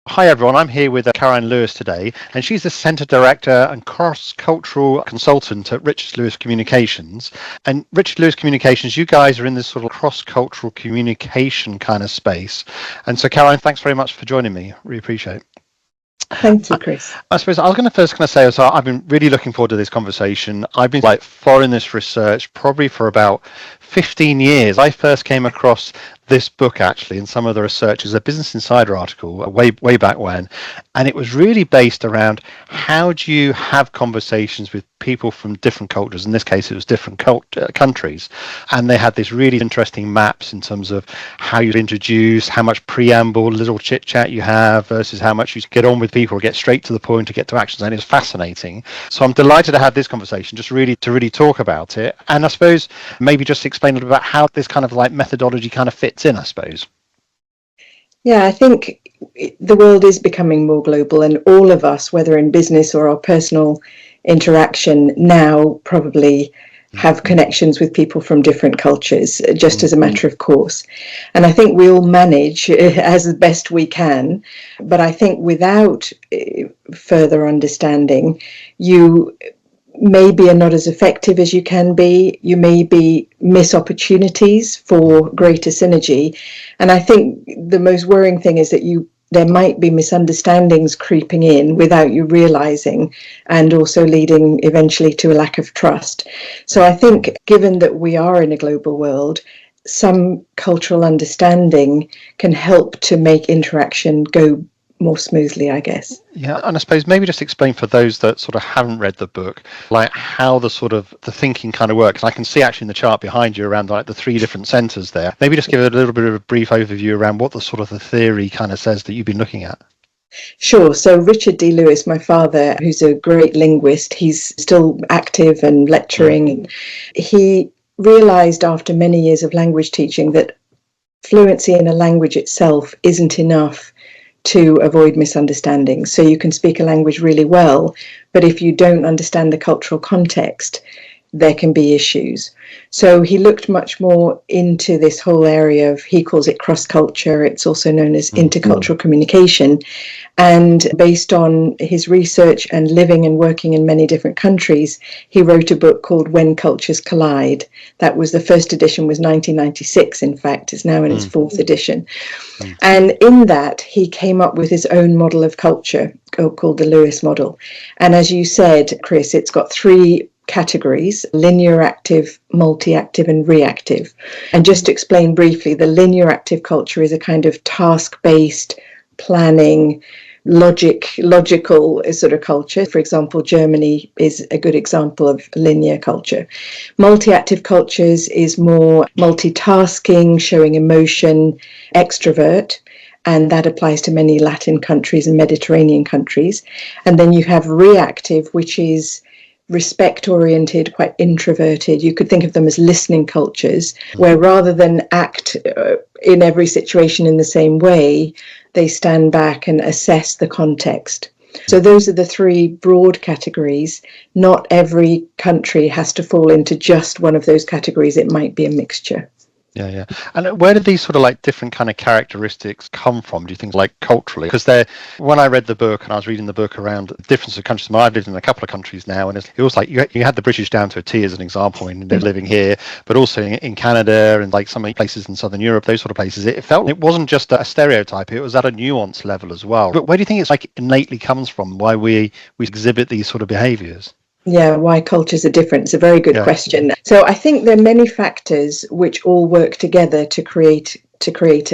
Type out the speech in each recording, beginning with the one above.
Hi everyone, I'm here with Caroline Lewis today, and she's the Centre Director and Cross-Cultural Consultant at Richard Lewis Communications. And Richard Lewis Communications, you guys are in this sort of cross-cultural communication kind of space. And so Caroline, thanks very much for joining me. Really appreciate it. Thank you, Chris. I suppose I was going to first kind of say, so I've been really looking forward to this conversation. I've been following this research probably for about 15 years. I first came across this book actually and some of the research is a Business Insider article way back when, and it was really based around how do you have conversations with people from different cultures. In this case it was different countries, and they had this really interesting maps in terms of how you'd introduce, how much preamble, little chit chat you have versus how much you get on with people or get straight to the point to get to actions. And it's fascinating, so I'm delighted to have this conversation just really to talk about it, and I suppose maybe just explain a little bit about how this kind of methodology kind of fits in, I suppose. Yeah, I think the world is becoming more global, and all of us, whether in business or our personal interaction, now probably have connections with people from different cultures, just as a matter of course. And I think we all manage as best we can, but I think without further understanding, you maybe are not as effective as you can be. You maybe miss opportunities for greater synergy. And I think the most worrying thing is that there might be misunderstandings creeping in without you realizing, and also leading eventually to a lack of trust. So I think given that we are in a global world, some cultural understanding can help to make interaction go more smoothly, I guess. Yeah, and I suppose maybe just explain for those that sort of haven't read the book, how the thinking kind of works. I can see actually in the chart behind you around the three different centres there. Maybe just give a little bit of a brief overview around what the theory kind of says that you've been looking at. Sure. So Richard D. Lewis, my father, who's a great linguist, he's still active and lecturing. He realised after many years of language teaching that fluency in a language itself isn't enough to avoid misunderstandings. So you can speak a language really well, but if you don't understand the cultural context, there can be issues. So he looked much more into this whole area of, he calls it cross-culture, it's also known as intercultural communication. And based on his research and living and working in many different countries, he wrote a book called When Cultures Collide. That was, the first edition was 1996, in fact. It's now in its fourth edition. And in that, he came up with his own model of culture called the Lewis model. And as you said, Chris, it's got three categories: linear active, multi-active, and reactive. And just to explain briefly, the linear active culture is a kind of task-based, planning, logical sort of culture. For example, Germany is a good example of linear culture. Multi-active cultures is more multitasking, showing emotion, extrovert, and that applies to many Latin countries and Mediterranean countries. And then you have reactive, which is respect-oriented, quite introverted. You could think of them as listening cultures, where rather than act in every situation in the same way, they stand back and assess the context. So those are the three broad categories. Not every country has to fall into just one of those categories. It might be a mixture. Yeah. And where did these different kind of characteristics come from, do you think, culturally? Because when I read the book and I was reading the book around the difference of countries, I've lived in a couple of countries now, and it was you had the British down to a T as an example, and they're living here, but also in Canada and some places in Southern Europe, those sort of places. It felt it wasn't just a stereotype, it was at a nuance level as well. But where do you think it's innately comes from, why we exhibit these sort of behaviours? Yeah, why cultures are different. It's a very good question. So I think there are many factors which all work together to create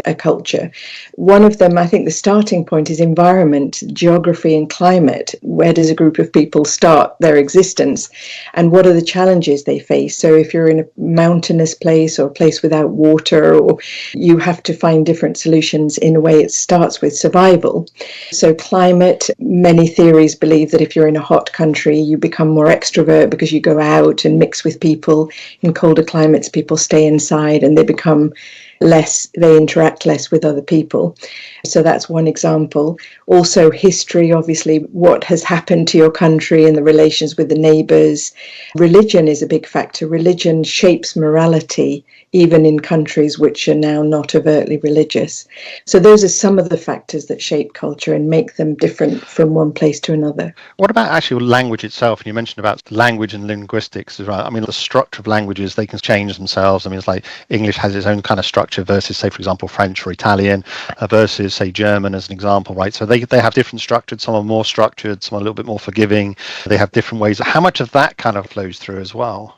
a culture. One of them, I think the starting point, is environment, geography and climate. Where does a group of people start their existence, and what are the challenges they face? So if you're in a mountainous place or a place without water, or you have to find different solutions. In a way, it starts with survival. So climate, many theories believe that if you're in a hot country, you become more extrovert because you go out and mix with people. In colder climates, people stay inside and they become less, they interact less with other people. So that's one example. Also history, obviously, what has happened to your country and the relations with the neighbours. Religion is a big factor. Religion shapes morality, even in countries which are now not overtly religious. So those are some of the factors that shape culture and make them different from one place to another. What about actual language itself? And you mentioned about language and linguistics as well. I mean, the structure of languages, they can change themselves. I mean, it's like English has its own kind of structure versus, say, for example, French or Italian versus, say, German as an example, right? So they have different structures. Some are more structured, some are a little bit more forgiving. They have different ways. How much of that kind of flows through as well?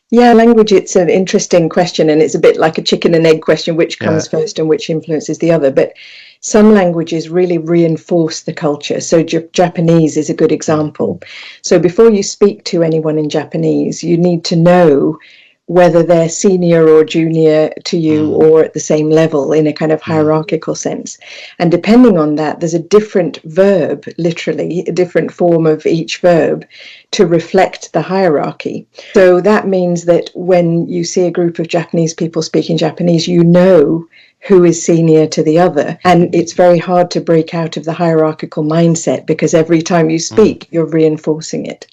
Yeah, language, it's an interesting question, and it's a bit like a chicken and egg question, which comes first and which influences the other. But some languages really reinforce the culture. So Japanese is a good example. So before you speak to anyone in Japanese, you need to know whether they're senior or junior to you or at the same level in a kind of hierarchical sense. And depending on that, there's a different verb, literally, a different form of each verb to reflect the hierarchy. So that means that when you see a group of Japanese people speaking Japanese, you know who is senior to the other. And it's very hard to break out of the hierarchical mindset because every time you speak, you're reinforcing it.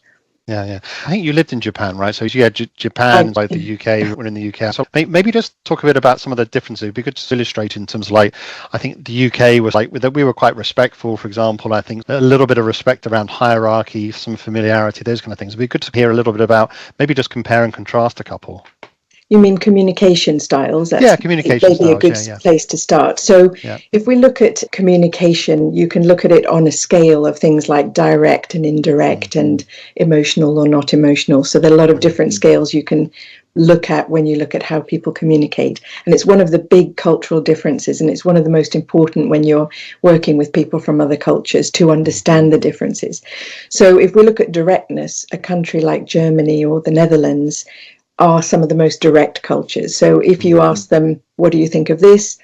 Yeah. I think you lived in Japan, right? So you had Japan, like the UK, we're in the UK. So maybe just talk a bit about some of the differences. It'd be good to illustrate in terms of like, I think the UK was like, that we were quite respectful, for example. I think a little bit of respect around hierarchy, some familiarity, those kind of things. It'd be good to hear a little bit about, maybe just compare and contrast a couple. You mean communication styles? That's communication maybe styles, a good place to start. So if we look at communication, you can look at it on a scale of things like direct and indirect and emotional or not emotional. So there are a lot of different scales you can look at when you look at how people communicate. And it's one of the big cultural differences, and it's one of the most important when you're working with people from other cultures to understand the differences. So if we look at directness, a country like Germany or the Netherlands are some of the most direct cultures. So if you ask them, what do you think of this?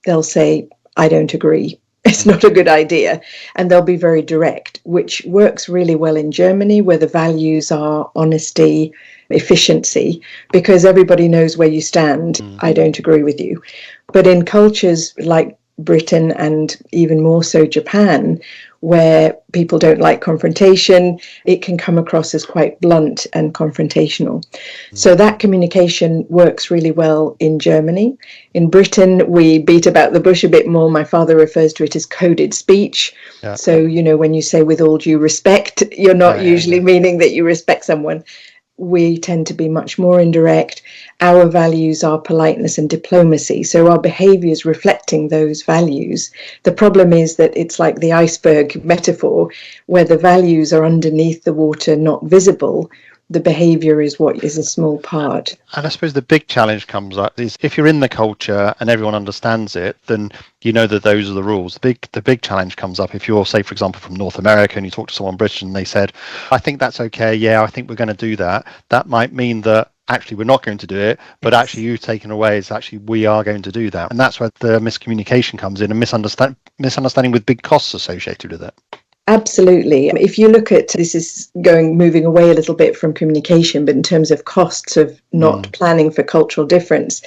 They'll say, I don't agree. It's not a good idea. And they'll be very direct, which works really well in Germany, where the values are honesty, efficiency, because everybody knows where you stand. I don't agree with you. But in cultures like Britain and even more so Japan, where people don't like confrontation, it can come across as quite blunt and confrontational. So that communication works really well in Germany. In Britain, we beat about the bush a bit more. My father refers to it as coded speech. So, you know, when you say with all due respect, you're not usually meaning that you respect someone. We tend to be much more indirect. Our values are politeness and diplomacy, so our behavior is reflecting those values. The problem is that it's like the iceberg metaphor, where the values are underneath the water, not visible. The behavior is what is a small part. And I suppose the big challenge comes up is if you're in the culture and everyone understands it, then you know that those are the rules. The big challenge comes up if you're, say, for example, from North America and you talk to someone British and they said, I think that's okay. Yeah, I think we're going to do that. That might mean that actually we're not going to do it, but actually you've taken away is actually we are going to do that. And that's where the miscommunication comes in and misunderstanding with big costs associated with it. Absolutely. If you look at, this is moving away a little bit from communication, but in terms of costs of not planning for cultural difference,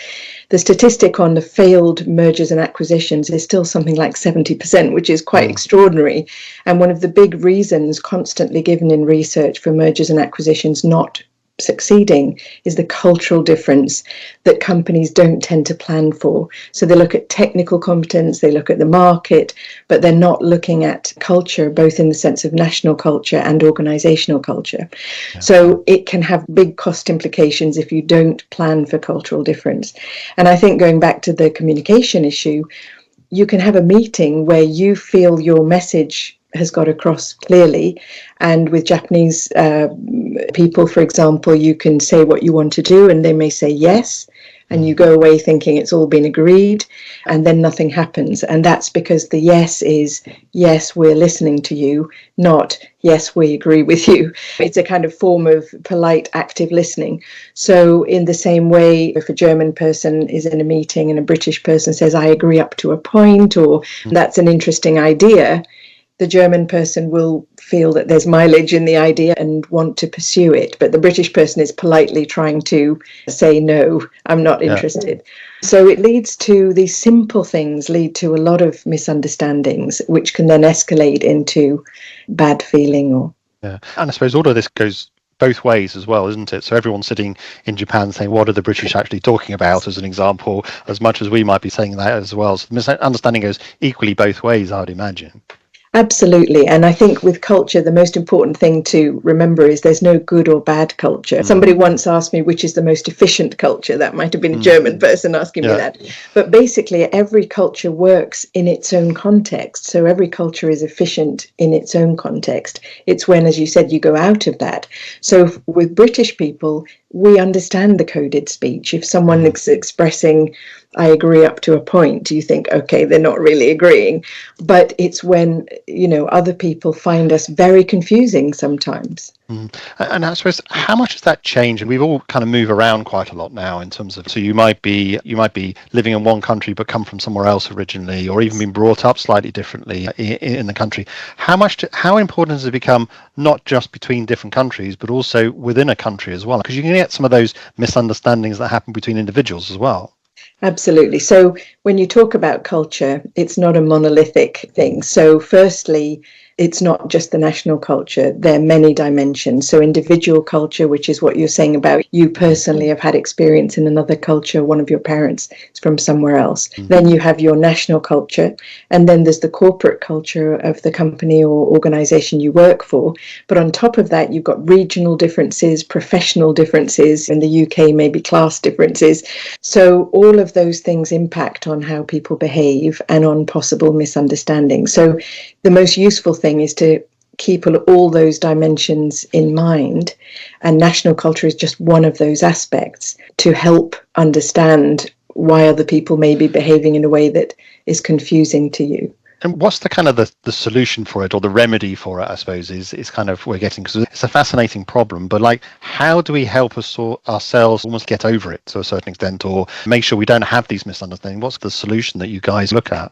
the statistic on the failed mergers and acquisitions is still something like 70%, which is quite extraordinary. And one of the big reasons constantly given in research for mergers and acquisitions not succeeding is the cultural difference that companies don't tend to plan for. So they look at technical competence, they look at the market, but they're not looking at culture, both in the sense of national culture and organizational culture. So it can have big cost implications if you don't plan for cultural difference. And I think going back to the communication issue, you can have a meeting where you feel your message has got across clearly, and with Japanese people, for example, you can say what you want to do and they may say yes, and you go away thinking it's all been agreed, and then nothing happens. And that's because the yes is, yes, we're listening to you, not yes, we agree with you. It's a kind of form of polite active listening. So in the same way, if a German person is in a meeting and a British person says I agree up to a point, or that's an interesting idea, the German person will feel that there's mileage in the idea and want to pursue it, but the British person is politely trying to say, no, I'm not interested. So it leads to these simple things, lead to a lot of misunderstandings, which can then escalate into bad feeling. And I suppose all of this goes both ways as well, isn't it? So everyone's sitting in Japan saying, what are the British actually talking about, as an example, as much as we might be saying that as well. So the misunderstanding goes equally both ways, I'd imagine. Absolutely. And I think with culture, the most important thing to remember is there's no good or bad culture. Somebody once asked me which is the most efficient culture. That might have been a German person asking me that. But basically, every culture works in its own context. So every culture is efficient in its own context. It's when, as you said, you go out of that. So with British people, we understand the coded speech. If someone is expressing, I agree up to a point, you think, okay, they're not really agreeing. But it's when, other people find us very confusing sometimes. And I suppose, how much has that changed? And we've all kind of moved around quite a lot now in terms of, so you might be living in one country but come from somewhere else originally, or even been brought up slightly differently in the country. How important has it become, not just between different countries, but also within a country as well? Because you can get some of those misunderstandings that happen between individuals as well. Absolutely. So when you talk about culture, it's not a monolithic thing. So firstly, it's not just the national culture. There are many dimensions. So individual culture, which is what you're saying about you personally have had experience in another culture, one of your parents is from somewhere else. Then you have your national culture, and then there's the corporate culture of the company or organization you work for. But on top of that, you've got regional differences, professional differences. In the UK, maybe class differences. So all of those things impact on how people behave and on possible misunderstandings. So the most useful thing is to keep all those dimensions in mind, and national culture is just one of those aspects to help understand why other people may be behaving in a way that is confusing to you. And what's the kind of the solution for it, or the remedy for it, I suppose, is kind of we're getting, because it's a fascinating problem, but like, how do we help ourselves almost get over it to a certain extent, or make sure we don't have these misunderstandings? What's the solution that you guys look at?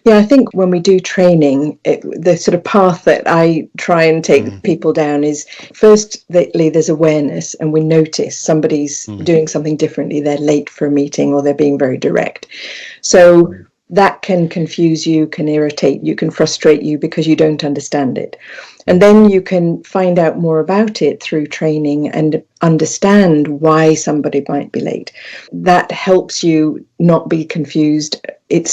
Yeah, I think when we do training, the sort of path that I try and take people down is, firstly, there's awareness, and we notice somebody's doing something differently. They're late for a meeting, or they're being very direct. So that can confuse you, can irritate you, can frustrate you because you don't understand it. And then you can find out more about it through training and understand why somebody might be late. That helps you not be confused. You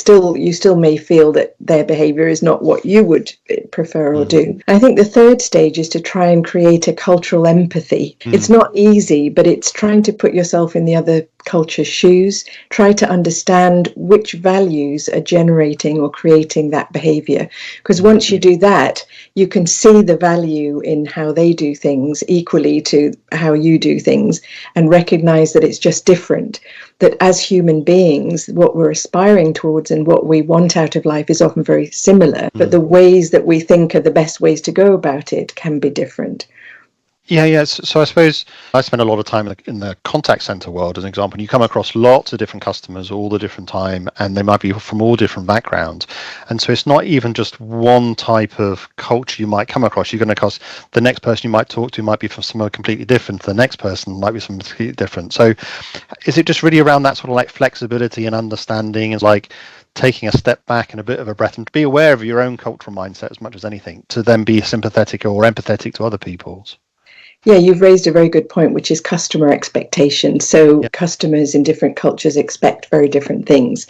still may feel that their behavior is not what you would prefer or do. I think the third stage is to try and create a cultural empathy. It's not easy, but it's trying to put yourself in the other culture's shoes, try to understand which values are generating or creating that behavior. Because once you do that, you can see the value in how they do things equally to how you do things, and recognize that it's just different. That as human beings, what we're aspiring towards and what we want out of life is often very similar, but the ways that we think are the best ways to go about it can be different. Yeah. So I suppose I spend a lot of time in the contact center world, as an example, and you come across lots of different customers all the different time, and they might be from all different backgrounds. And so it's not even just one type of culture you might come across. You're going to cross the next person you might talk to might be from somewhere completely different. The next person might be something completely different. So is it just really around that sort of like flexibility and understanding, and like taking a step back and a bit of a breath, and be aware of your own cultural mindset as much as anything, to then be sympathetic or empathetic to other people's? Yeah, you've raised a very good point, which is customer expectation. So customers in different cultures expect very different things.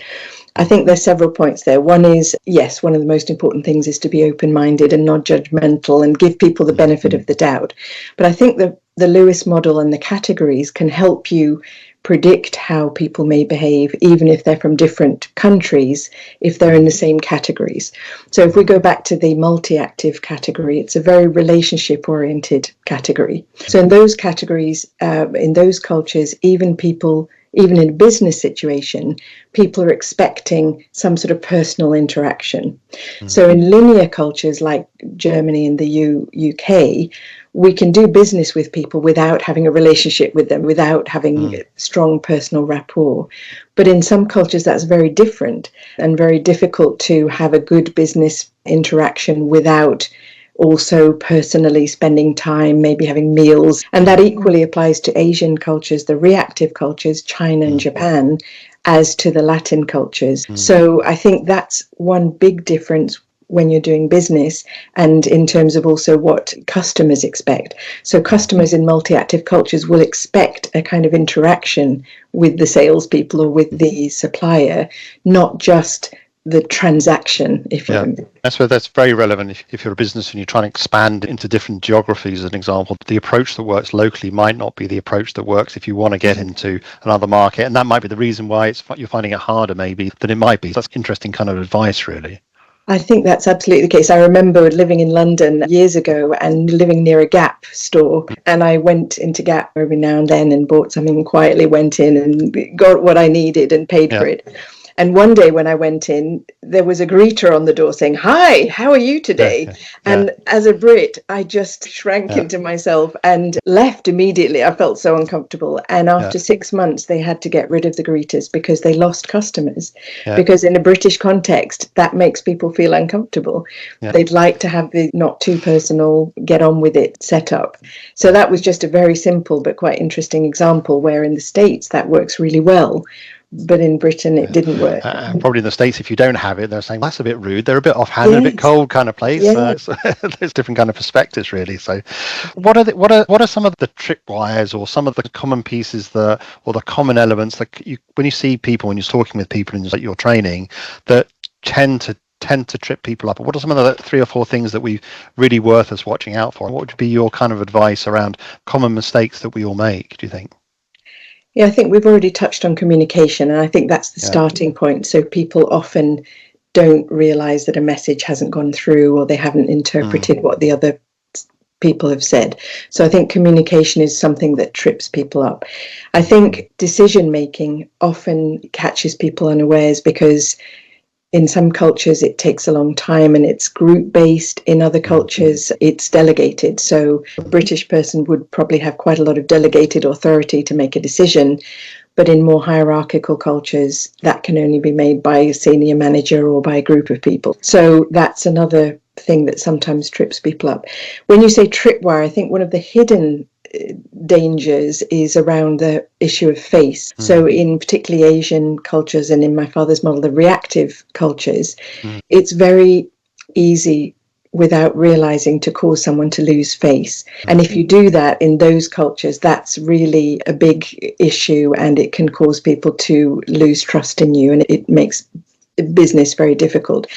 I think there's several points there. One is, yes, one of the most important things is to be open-minded and not judgmental and give people the benefit of the doubt. But I think the Lewis model and the categories can help you predict how people may behave, even if they're from different countries, if they're in the same categories. So if we go back to the multi-active category, it's a very relationship-oriented category. So in those categories, in those cultures, even in a business situation, people are expecting some sort of personal interaction. So in linear cultures like Germany and the UK, we can do business with people without having a relationship with them, without having strong personal rapport. But in some cultures, that's very different and very difficult to have a good business interaction without also personally spending time, maybe having meals. And that equally applies to Asian cultures, the reactive cultures, China and Japan, as to the Latin cultures. So I think that's one big difference when you're doing business, and in terms of also what customers expect. So customers in multi-active cultures will expect a kind of interaction with the salespeople or with the supplier, not just the transaction, if you know. That's very relevant if you're a business and you're trying to expand into different geographies. As an example, the approach that works locally might not be the approach that works if you want to get into another market, and that might be the reason why you're finding it harder maybe than it might be. That's interesting kind of advice, really. I think that's absolutely the case. I remember living in London years ago and living near a Gap store, and I went into Gap every now and then and bought something, quietly went in and got what I needed and paid for it. And one day when I went in, there was a greeter on the door saying, "Hi, how are you today?" And as a Brit, I just shrank into myself and left immediately. I felt so uncomfortable. And after 6 months, they had to get rid of the greeters because they lost customers. Because in a British context, that makes people feel uncomfortable. They'd like to have the not too personal, get on with it set up. So that was just a very simple but quite interesting example where in the States that works really well. But in Britain, it didn't work. Probably in the States, if you don't have it, they're saying that's a bit rude. They're a bit offhanded, a bit cold kind of place. There's different kind of perspectives, really. So, what are some of the tripwires or some of the common pieces or the common elements that when you see people, when you're talking with people in your training, that tend to trip people up? What are some of the 3 or 4 things that we really worth us watching out for? What would be your kind of advice around common mistakes that we all make, do you think? Yeah, I think we've already touched on communication, and I think that's the starting point. So people often don't realize that a message hasn't gone through or they haven't interpreted what the other people have said. So I think communication is something that trips people up. I think decision making often catches people unawares because in some cultures, it takes a long time and it's group-based. In other cultures, it's delegated. So a British person would probably have quite a lot of delegated authority to make a decision. But in more hierarchical cultures, that can only be made by a senior manager or by a group of people. So that's another thing that sometimes trips people up. When you say tripwire, I think one of the hidden dangers is around the issue of face. So in particularly Asian cultures and in my father's model, the reactive cultures, it's very easy without realizing to cause someone to lose face. And if you do that in those cultures, that's really a big issue and it can cause people to lose trust in you and it makes business very difficult.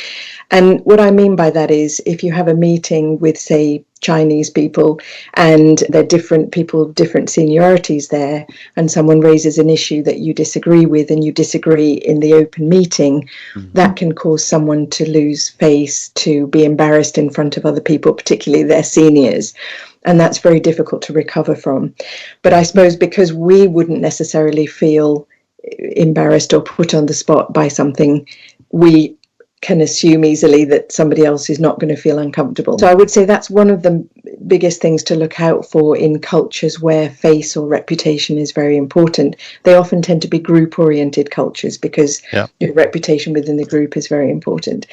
And what I mean by that is if you have a meeting with, say, Chinese people and they're different people, different seniorities there, and someone raises an issue that you disagree with and you disagree in the open meeting, that can cause someone to lose face, to be embarrassed in front of other people, particularly their seniors. And that's very difficult to recover from. But I suppose because we wouldn't necessarily feel embarrassed or put on the spot by something, we can assume easily that somebody else is not going to feel uncomfortable. So I would say that's one of the biggest things to look out for in cultures where face or reputation is very important. They often tend to be group-oriented cultures because your reputation within the group is very important.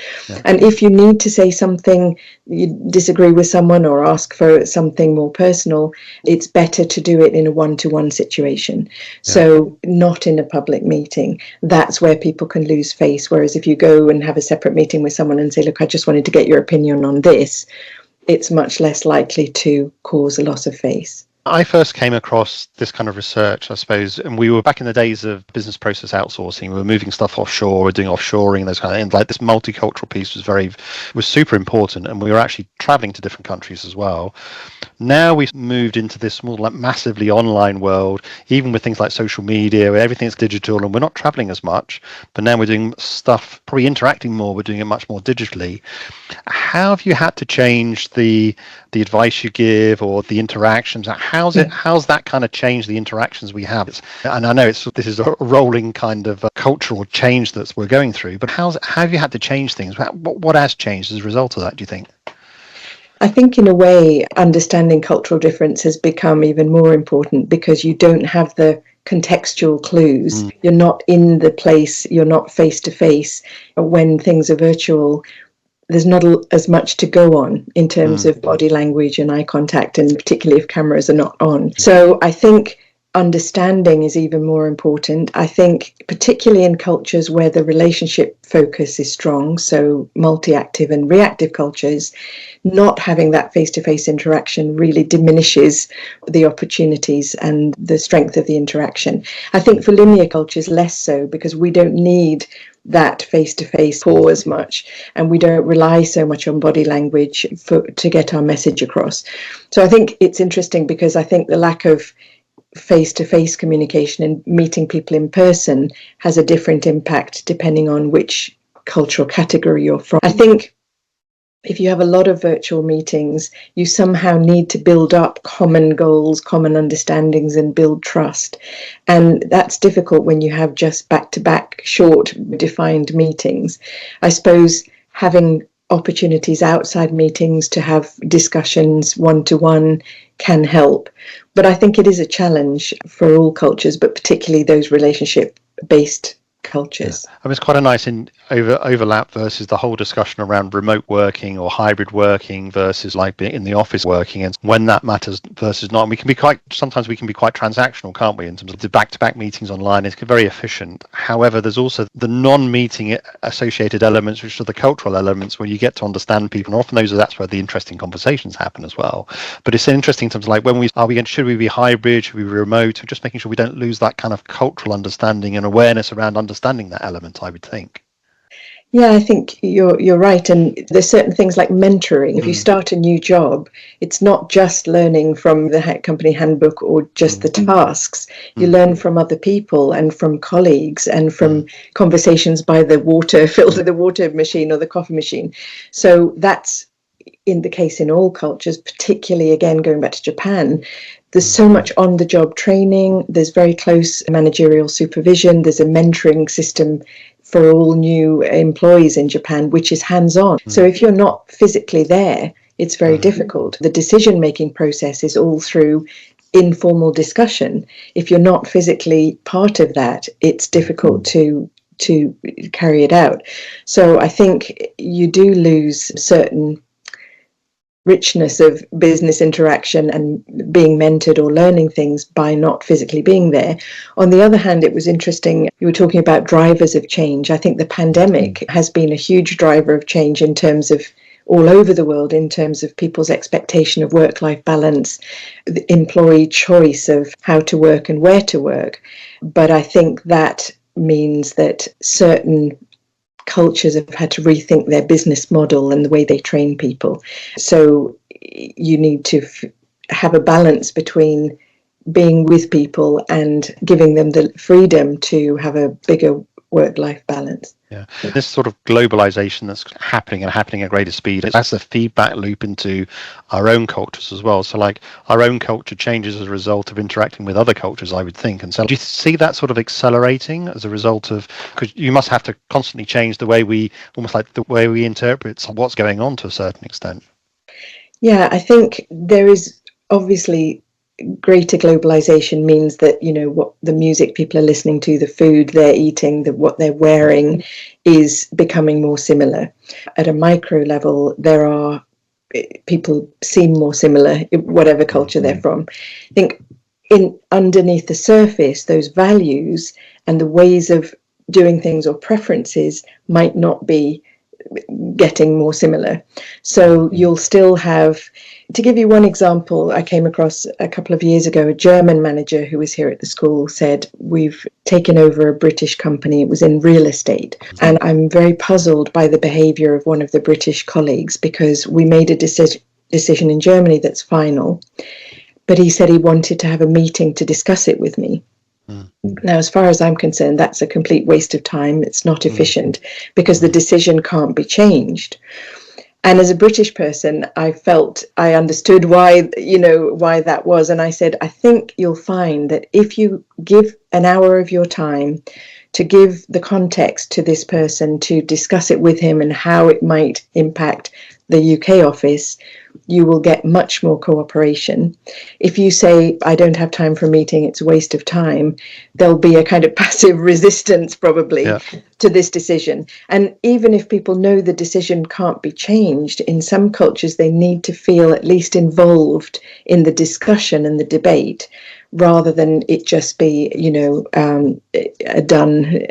And if you need to say something, you disagree with someone or ask for something more personal, it's better to do it in a one-to-one situation. So not in a public meeting. That's where people can lose face. Whereas if you go and have a separate meeting with someone and say, look, I just wanted to get your opinion on this, it's much less likely to cause a loss of face. I first came across this kind of research, I suppose, and we were back in the days of business process outsourcing. We were moving stuff offshore, we were doing offshoring, those kind of things. Like this multicultural piece was super important, and we were actually traveling to different countries as well. Now we've moved into this more like massively online world, even with things like social media, where everything's digital, and we're not traveling as much. But now we're doing stuff, probably interacting more. We're doing it much more digitally. How have you had to change the advice you give or the interactions? How's that kind of changed the interactions we have? And I know this is a rolling kind of cultural change that we're going through, but how have you had to change things? What has changed as a result of that, do you think? I think in a way, understanding cultural difference has become even more important because you don't have the contextual clues. You're not in the place, you're not face to face. When things are virtual, there's not as much to go on in terms of body language and eye contact, and particularly if cameras are not on. So I think understanding is even more important. I think particularly in cultures where the relationship focus is strong, so multi-active and reactive cultures, not having that face-to-face interaction really diminishes the opportunities and the strength of the interaction. I think for linear cultures less so, because we don't need that face-to-face pour as much, and we don't rely so much on body language to get our message across. So I think it's interesting because I think the lack of face-to-face communication and meeting people in person has a different impact depending on which cultural category you're from. I think if you have a lot of virtual meetings, you somehow need to build up common goals, common understandings, and build trust. And that's difficult when you have just back-to-back short defined meetings. I suppose having opportunities outside meetings to have discussions one-to-one can help. But I think it is a challenge for all cultures, but particularly those relationship-based cultures. I mean, it's quite a nice overlap versus the whole discussion around remote working or hybrid working versus like being in the office working, and when that matters versus not. And we can be quite transactional, can't we, in terms of the back-to-back meetings online. It's very efficient. However, there's also the non-meeting associated elements, which are the cultural elements, where you get to understand people, and often that's where the interesting conversations happen as well. But it's interesting in terms of like should we be hybrid, should we be remote, just making sure we don't lose that kind of cultural understanding and awareness around understanding that element, I would think. Yeah, I think you're right. And there's certain things like mentoring. If you start a new job, it's not just learning from the company handbook or just the tasks. You learn from other people and from colleagues and from conversations by the water machine or the coffee machine. So that's in the case in all cultures, particularly again going back to Japan. There's so much on-the-job training. There's very close managerial supervision. There's a mentoring system for all new employees in Japan, which is hands-on. So if you're not physically there, it's very difficult. The decision-making process is all through informal discussion. If you're not physically part of that, it's difficult to carry it out. So I think you do lose certain richness of business interaction and being mentored or learning things by not physically being there. On the other hand, it was interesting, you were talking about drivers of change. I think the pandemic has been a huge driver of change in terms of all over the world, in terms of people's expectation of work-life balance, the employee choice of how to work and where to work. But I think that means that certain cultures have had to rethink their business model and the way they train people. So you need to have a balance between being with people and giving them the freedom to have a bigger work-life balance. Yeah, this sort of globalization that's happening at greater speed, that's a feedback loop into our own cultures as well. So like our own culture changes as a result of interacting with other cultures, I would think. And so do you see that sort of accelerating as a result of, because you must have to constantly change the way we interpret what's going on to a certain extent. Yeah, I think there is obviously greater globalization means that, you know, what the music people are listening to, the food they're eating, what they're wearing is becoming more similar. At a micro level, people seem more similar, whatever culture they're from. I think underneath the surface, those values and the ways of doing things or preferences might not be getting more similar. So you'll still have, to give you one example, I came across a couple of years ago, a German manager who was here at the school said, we've taken over a British company, it was in real estate, and I'm very puzzled by the behaviour of one of the British colleagues because we made a decision in Germany that's final, but he said he wanted to have a meeting to discuss it with me. Now, as far as I'm concerned, that's a complete waste of time. It's not efficient because the decision can't be changed. And as a British person, I felt I understood why that was. And I said, I think you'll find that if you give an hour of your time to give the context to this person, to discuss it with him and how it might impact the UK office, you will get much more cooperation. If you say, I don't have time for a meeting, it's a waste of time, there'll be a kind of passive resistance probably to this decision. And even if people know the decision can't be changed, in some cultures they need to feel at least involved in the discussion and the debate, rather than it just be,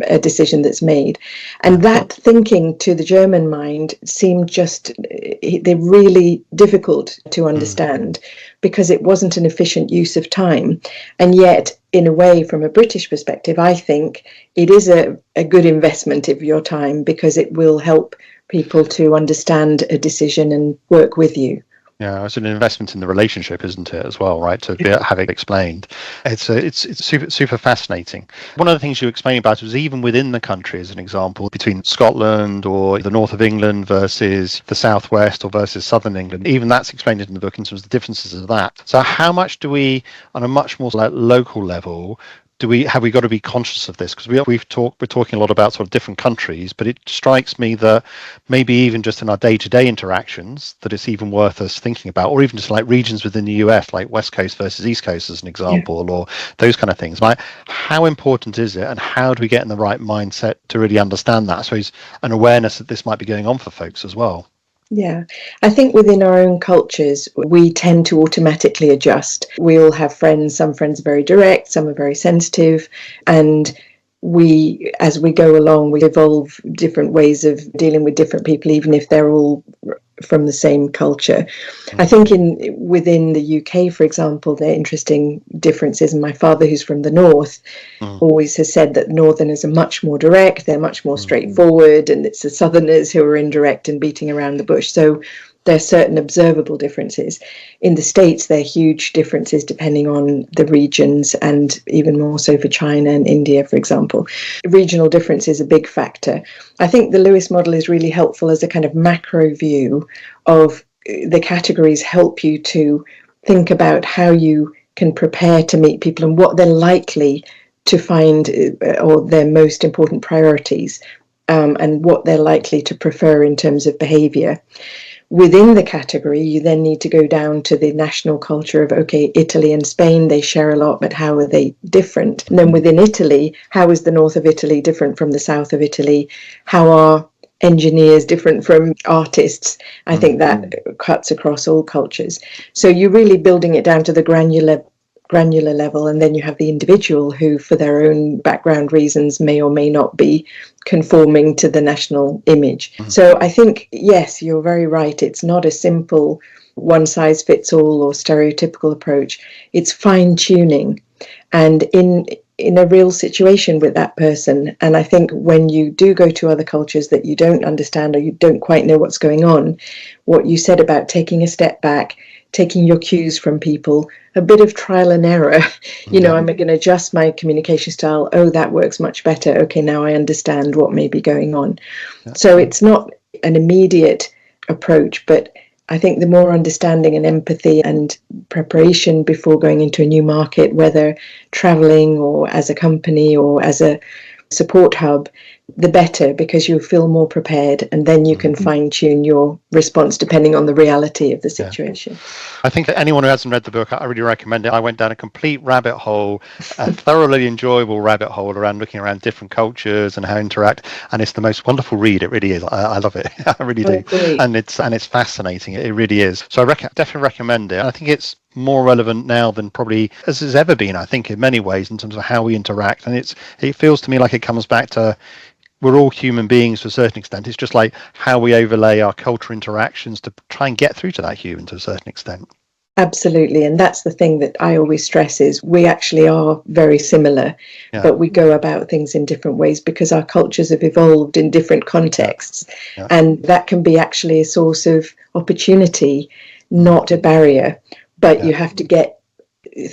a decision that's made. And that thinking to the German mind seemed they're really difficult to understand, because it wasn't an efficient use of time. And yet, in a way, from a British perspective, I think it is a good investment of your time, because it will help people to understand a decision and work with you. Yeah, it's an investment in the relationship, isn't it, as well, right? To have it explained. It's super fascinating. One of the things you explained about was even within the country, as an example, between Scotland or the north of England versus the southwest or versus southern England. Even that's explained in the book in terms of the differences of that. So how much do we, on a much more like local level, have we got to be conscious of this? Because we're talking a lot about sort of different countries, but it strikes me that maybe even just in our day-to-day interactions, that it's even worth us thinking about, or even just like regions within the US, like West Coast versus East Coast as an example, or those kind of things. Like, how important is it, and how do we get in the right mindset to really understand that? I suppose an awareness that this might be going on for folks as well. Yeah, I think within our own cultures, we tend to automatically adjust. We all have friends, some friends are very direct, some are very sensitive, and as we go along, we evolve different ways of dealing with different people, even if they're all from the same culture. I think within the UK, for example, there are interesting differences. And my father, who's from the north, always has said that northerners are much more direct, they're much more straightforward, and it's the southerners who are indirect and beating around the bush. So there are certain observable differences. In the States, there are huge differences depending on the regions, and even more so for China and India, for example. Regional difference is a big factor. I think the Lewis model is really helpful as a kind of macro view of the categories, help you to think about how you can prepare to meet people and what they're likely to find, or their most important priorities, and what they're likely to prefer in terms of behavior. Within the category, you then need to go down to the national culture of, okay, Italy and Spain, they share a lot, but how are they different? And then within Italy, how is the north of Italy different from the south of Italy? How are engineers different from artists? I think that cuts across all cultures. So you're really building it down to the granular level, and then you have the individual who, for their own background reasons, may or may not be conforming to the national image. So I think, yes, you're very right. It's not a simple one size fits all or stereotypical approach. It's fine tuning, and in a real situation with that person. And I think when you do go to other cultures that you don't understand, or you don't quite know what's going on, what you said about taking a step back, taking your cues from people, a bit of trial and error. I'm going to adjust my communication style. Oh, that works much better. Okay, now I understand what may be going on. So it's not an immediate approach, but I think the more understanding and empathy and preparation before going into a new market, whether traveling or as a company or as a support hub, the better, because you feel more prepared, and then you can fine-tune your response depending on the reality of the situation. I think that anyone who hasn't read the book, I really recommend it. I went down a complete rabbit hole, a thoroughly enjoyable rabbit hole around looking around different cultures and how to interact, and it's the most wonderful read. It really is. I love it. I really do. Great. And it's fascinating. It really is. So I definitely recommend it. I think it's more relevant now than probably as has ever been, I think, in many ways, in terms of how we interact. And it feels to me like it comes back to, we're all human beings to a certain extent. It's just like how we overlay our cultural interactions to try and get through to that human to a certain extent. Absolutely. And that's the thing that I always stress, is we actually are very similar, but we go about things in different ways because our cultures have evolved in different contexts. And that can be actually a source of opportunity, not a barrier. But you have to get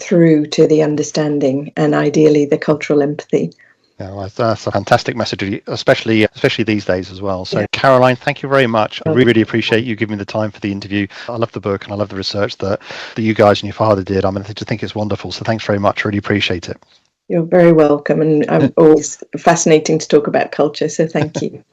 through to the understanding and ideally the cultural empathy. Yeah, well, that's a fantastic message, especially these days as well. So, Caroline, thank you very much. I really appreciate you giving me the time for the interview. I love the book and I love the research that you guys and your father did. I just think it's wonderful. So thanks very much. Really appreciate it. You're very welcome, and I'm always fascinating to talk about culture, so thank you.